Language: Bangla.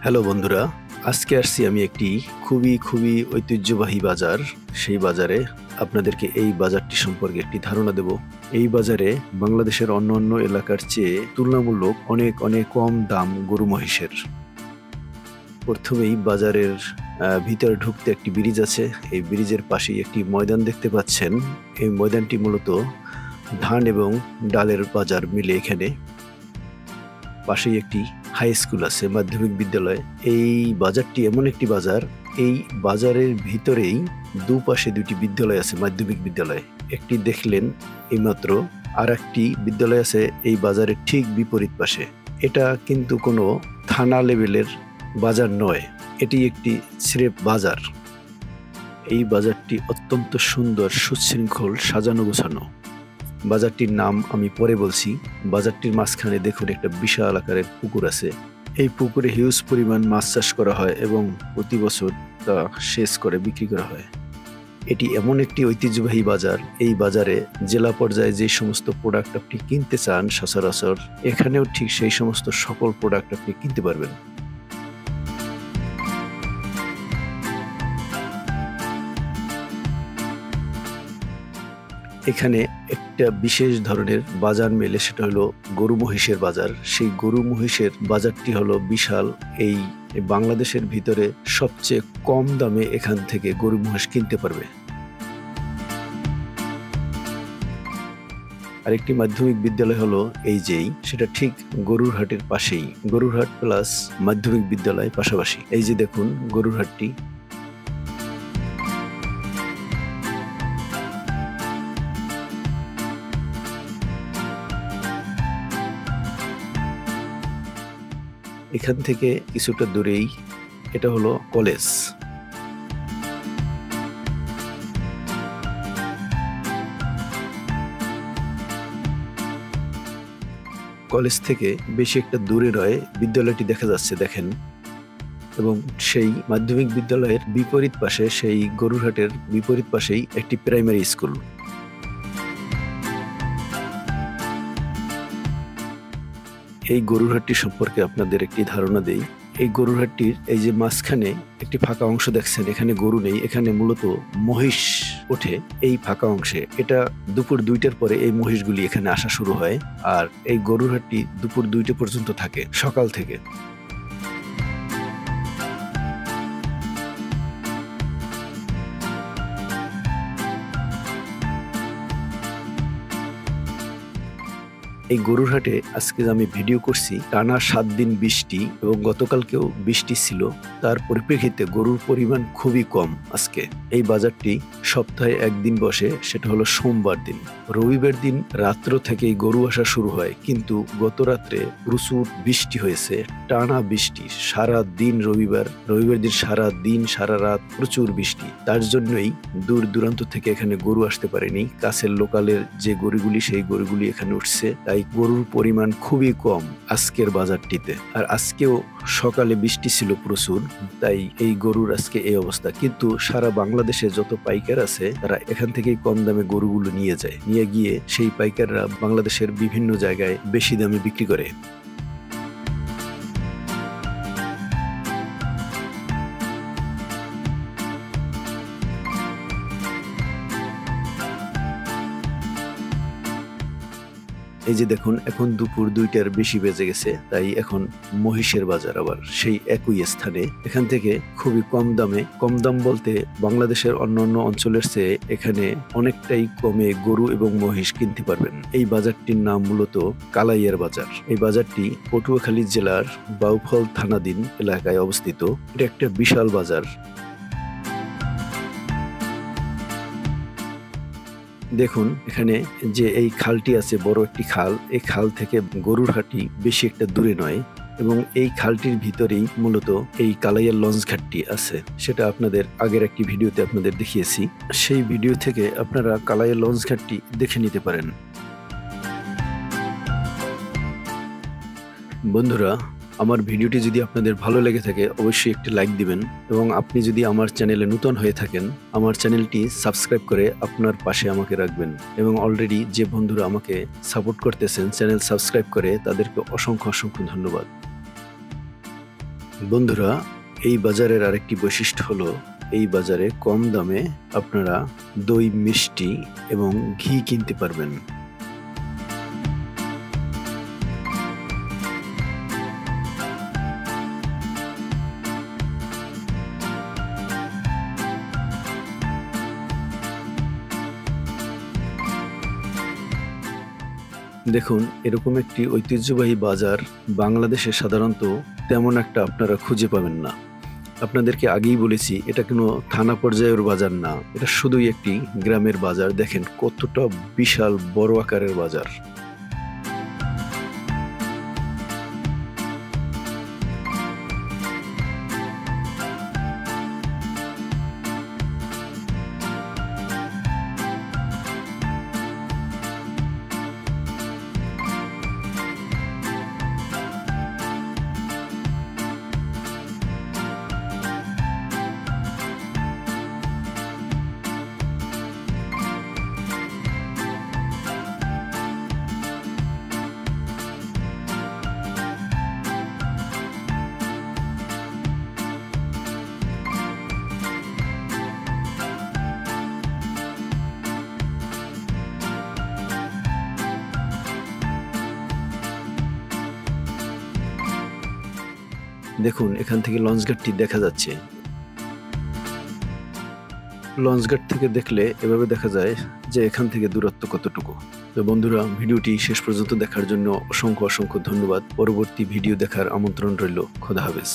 হ্যালো বন্ধুরা, আজকে আসছি আমি একটি খুবই ঐতিহ্যবাহী বাজার। সেই বাজারে আপনাদেরকে এই বাজারটি সম্পর্কে একটি ধারণা দেব। এই বাজারে বাংলাদেশের অন্যান্য এলাকার চেয়ে তুলনামূলক অনেক কম দাম গরু মহিষের। প্রথমেই বাজারের ভিতরে ঢুকতে একটি ব্রিজ আছে। এই ব্রিজের পাশেই একটি ময়দান দেখতে পাচ্ছেন। এই ময়দানটি মূলত ধান এবং ডালের বাজার মিলে এখানে। পাশেই একটি হাই স্কুল আছে, মাধ্যমিক বিদ্যালয়। এই বাজারটি এমন একটি বাজার, এই বাজারের ভিতরেই দুপাশে দুটি বিদ্যালয় আছে, মাধ্যমিক বিদ্যালয়। একটি দেখলেন এইমাত্র, আর একটি বিদ্যালয় আছে এই বাজারের ঠিক বিপরীত পাশে। এটা কিন্তু কোনো থানা লেভেলের বাজার নয়, এটি একটি স্রেফ বাজার। এই বাজারটি অত্যন্ত সুন্দর, সুশৃঙ্খল, সাজানো গোছানো। বাজারটির নাম আমি পরে বলছি। বাজারটির মাঝখানে দেখুন একটা বিশাল আকারের পুকুর আছে। এই পুকুরে হিউজ পরিমাণ মাছ চাষ করা হয় এবং প্রতি বছর তা সেচ করে বিক্রি করা হয়। এটি এমন একটি ঐতিহ্যবাহী বাজার, এই বাজারে জেলা পর্যায়ে যে সমস্ত প্রোডাক্ট আপনি কিনতে চান সচরাচর, এখানেও ঠিক সেই সমস্ত সকল প্রোডাক্ট আপনি কিনতে পারবেন। এখানে একটা বিশেষ ধরনের বাজার মেলে, সেটা হলো গরু মহিষের বাজার। সেই গরু মহিষের বাজারটি হলো বিশাল। এই বাংলাদেশের ভিতরে সবচেয়ে কম দামে এখান থেকে গরু মহিষ কিনতে পারবে। আরেকটি মাধ্যমিক বিদ্যালয় হলো সেটা ঠিক গরুর হাটের পাশেই। গরুর হাট প্লাস মাধ্যমিক বিদ্যালয় পাশাপাশি। এই যে দেখুন গরুর হাটটি। এখান থেকে কিছুটা দূরেই এটা হলো কলেজ। কলেজ থেকে বেশি একটা দূরে নয়, বিদ্যালয়টি দেখা যাচ্ছে, দেখেন। এবং সেই মাধ্যমিক বিদ্যালয়ের বিপরীত পাশে, সেই গরুরহাটের বিপরীত পাশেই একটি প্রাইমারি স্কুল। এই গরুরহাটটি সম্পর্কে আপনাদের একটি ধারণা দেই। এই গরুরহাটটির এই যে মাঝখানে একটি ফাঁকা অংশ দেখছেন, এখানে গরু নেই, এখানে মূলত মহিষ ওঠে এই ফাঁকা অংশে। এটা দুপুর 2টার পরে এই মহিষগুলি এখানে আসা শুরু হয়, আর এই গরুরহাটটি দুপুর 2টা পর্যন্ত থাকে, সকাল থেকে। এই গরুরহাটে আজকে আমি ভিডিও করছি, টানা 7 দিন বৃষ্টি এবং গতকালকেও বৃষ্টি ছিল। তার পরিপ্রেক্ষিতে গরুর পরিমাণ খুবই কম আজকে। এই বাজারটি সপ্তাহে একদিন বসে, সেটা হলো সোমবার দিন। রবিবার দিন রাত্র থেকেই গরু আসা শুরু হয়, কিন্তু গত রাত্রে প্রচুর বৃষ্টি হয়েছে, টানা বৃষ্টি সারা দিন। রবিবার দিন সারা দিন সারা রাত প্রচুর বৃষ্টি। তার জন্যই দূর দূরান্ত থেকে এখানে গরু আসতে পারেনি। কাছের লোকালের যে গরুগুলি, সেই গরুগুলি এখানে উঠছে। তাই গরুর পরিমাণ খুবই কম আজকের বাজারটিতে। আর আজকেও সকালে বৃষ্টি ছিল প্রচুর, তাই এই গরুর আজকে এই অবস্থা। কিন্তু সারা বাংলাদেশে যত পাইকার আছে, তারা এখান থেকেই কম দামে গরুগুলো নিয়ে যায়, নিয়ে গিয়ে সেই পাইকাররা বাংলাদেশের বিভিন্ন জায়গায় বেশি দামে বিক্রি করে। এই যে দেখুন, এখন দুপুর 2টার বেশি বেজে গেছে, তাই এখন মহিষের বাজার আবার সেই একই স্থানে। এখান থেকে খুবই কম দামে, কম দাম বলতে বাংলাদেশের অন্যান্য অঞ্চলের চেয়ে এখানে অনেকটাই কমে গরু এবং মহিষ কিনতে পারবেন। এই বাজারটির নাম মূলত কালাইয়ার বাজার। এই বাজারটি পটুয়াখালী জেলার বাউফল থানাধীন এলাকায় অবস্থিত। এটা একটা বিশাল বাজার। দেখুন এখানে যে এই খালটি আছে, বড় একটি খাল। এই খাল থেকে গরুর হাটটি বেশি একটা দূরে নয়, এবং এই খালটির ভিতরেই মূলত এই কালাইয়ার লঞ্চ ঘাটটি আছে। সেটা আপনাদের আগের একটি ভিডিওতে আপনাদের দেখিয়েছি। সেই ভিডিও থেকে আপনারা কালাইয়ার লঞ্চ ঘাটটি দেখে নিতে পারেন। বন্ধুরা, আমার ভিডিওটি যদি আপনাদের ভালো লেগে থাকে, অবশ্যই একটি লাইক দিবেন, এবং আপনি যদি আমার চ্যানেলে নতুন হয়ে থাকেন, আমার চ্যানেলটি সাবস্ক্রাইব করে আপনার পাশে আমাকে রাখবেন। এবং অলরেডি যে বন্ধুরা আমাকে সাপোর্ট করতেছেন চ্যানেল সাবস্ক্রাইব করে, তাদেরকে অসংখ্য ধন্যবাদ। বন্ধুরা, এই বাজারের আরেকটি বৈশিষ্ট্য হলো এই বাজারে কম দামে আপনারা দই, মিষ্টি এবং ঘি কিনতে পারবেন। দেখুন, এরকম একটি ঐতিহ্যবাহী বাজার বাংলাদেশে সাধারণত তেমন একটা আপনারা খুঁজে পাবেন না। আপনাদেরকে আগেই বলেছি, এটা কোনো থানা পর্যায়ের বাজার না, এটা শুধুই একটি গ্রামের বাজার। দেখেন কতটা বিশাল বড় আকারের বাজার। দেখুন, এখান থেকে লঞ্চঘাটটি দেখা যাচ্ছে। লঞ্চঘাট থেকে দেখলে এভাবে দেখা যায় যে এখান থেকে দূরত্ব কতটুকু। তো বন্ধুরা, ভিডিওটি শেষ পর্যন্ত দেখার জন্য অসংখ্য অসংখ্য ধন্যবাদ। পরবর্তী ভিডিও দেখার আমন্ত্রণ রইল। খোদা হাফেজ।